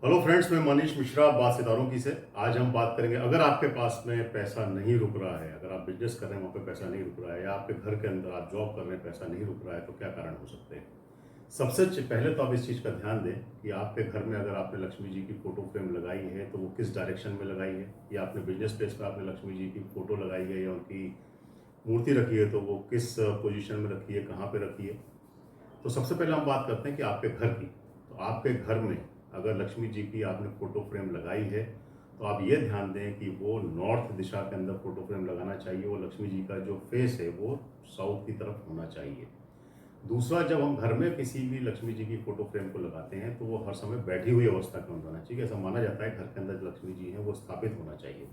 Hello friends, मैं मनीष मिश्रा, बात सितारों की से। आज हम बात करेंगे, अगर आपके पास में पैसा नहीं रुक रहा है, अगर आप बिजनेस कर रहे हैं वहाँ पे पैसा नहीं रुक रहा है, या आपके घर के अंदर आप जॉब कर रहे हैं पैसा नहीं रुक रहा है, तो क्या कारण हो सकते हैं। पहले तो आप इस चीज़ का ध्यान दें कि आपके घर में अगर आपने लक्ष्मी जी की फोटो फ्रेम लगाई है तो वो किस डायरेक्शन में लगाई है, या आपने बिजनेस प्लेस पर आपने लक्ष्मी जी की फोटो लगाई है या उनकी मूर्ति रखी है तो वो किस पोजीशन में रखी है, कहाँ पे रखी है। तो सबसे पहले हम बात करते हैं कि आपके घर की। तो आपके घर में अगर लक्ष्मी जी की आपने फोटो फ्रेम लगाई है तो आप ये ध्यान दें कि वो नॉर्थ दिशा के अंदर फोटो फ्रेम लगाना चाहिए। वो लक्ष्मी जी का जो फेस है वो साउथ की तरफ होना चाहिए। दूसरा, जब हम घर में किसी भी लक्ष्मी जी की फोटो फ्रेम को लगाते हैं तो वो हर समय बैठी हुई अवस्था के अंदर होना चाहिए। ऐसा माना जाता है घर के अंदर जो लक्ष्मी जी हैं वो स्थापित होना चाहिए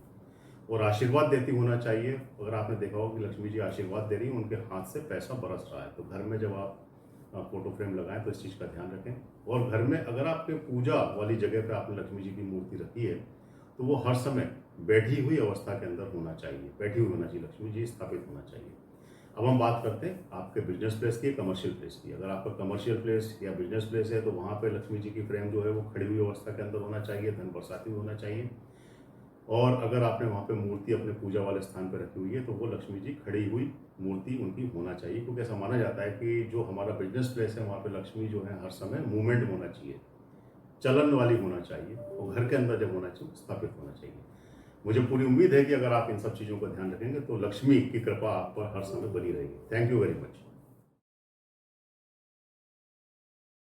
और आशीर्वाद देती होना चाहिए। अगर आपने देखा हो कि लक्ष्मी जी आशीर्वाद दे रही हैं, उनके हाथ से पैसा बरस रहा है, तो घर में जब आप फोटो फ्रेम लगाएं तो इस चीज़ का ध्यान रखें। और घर में अगर आपके पूजा वाली जगह पे आपने लक्ष्मी जी की मूर्ति रखी है तो वो हर समय बैठी हुई अवस्था के अंदर होना चाहिए, बैठी हुई होना चाहिए, लक्ष्मी जी स्थापित होना चाहिए। अब हम बात करते हैं आपके बिजनेस प्लेस की, कमर्शियल प्लेस की। अगर आपका कमर्शियल प्लेस या बिजनेस प्लेस है तो वहाँ पे लक्ष्मी जी की फ्रेम जो है वो खड़ी हुई अवस्था के अंदर होना चाहिए, धन बरसाती हुई होना चाहिए। और अगर आपने वहाँ पे मूर्ति अपने पूजा वाले स्थान पर रखी हुई है तो वो लक्ष्मी जी खड़ी हुई मूर्ति उनकी होना चाहिए, क्योंकि ऐसा माना जाता है कि जो हमारा बिजनेस प्लेस है वहाँ पे लक्ष्मी जो है हर समय मूवमेंट होना चाहिए, चलन वाली होना चाहिए, और घर के अंदर जब होना चाहिए स्थापित होना चाहिए। मुझे पूरी उम्मीद है कि अगर आप इन सब चीज़ों का ध्यान रखेंगे तो लक्ष्मी की कृपा आप पर हर समय बनी रहेगी। Thank you very much.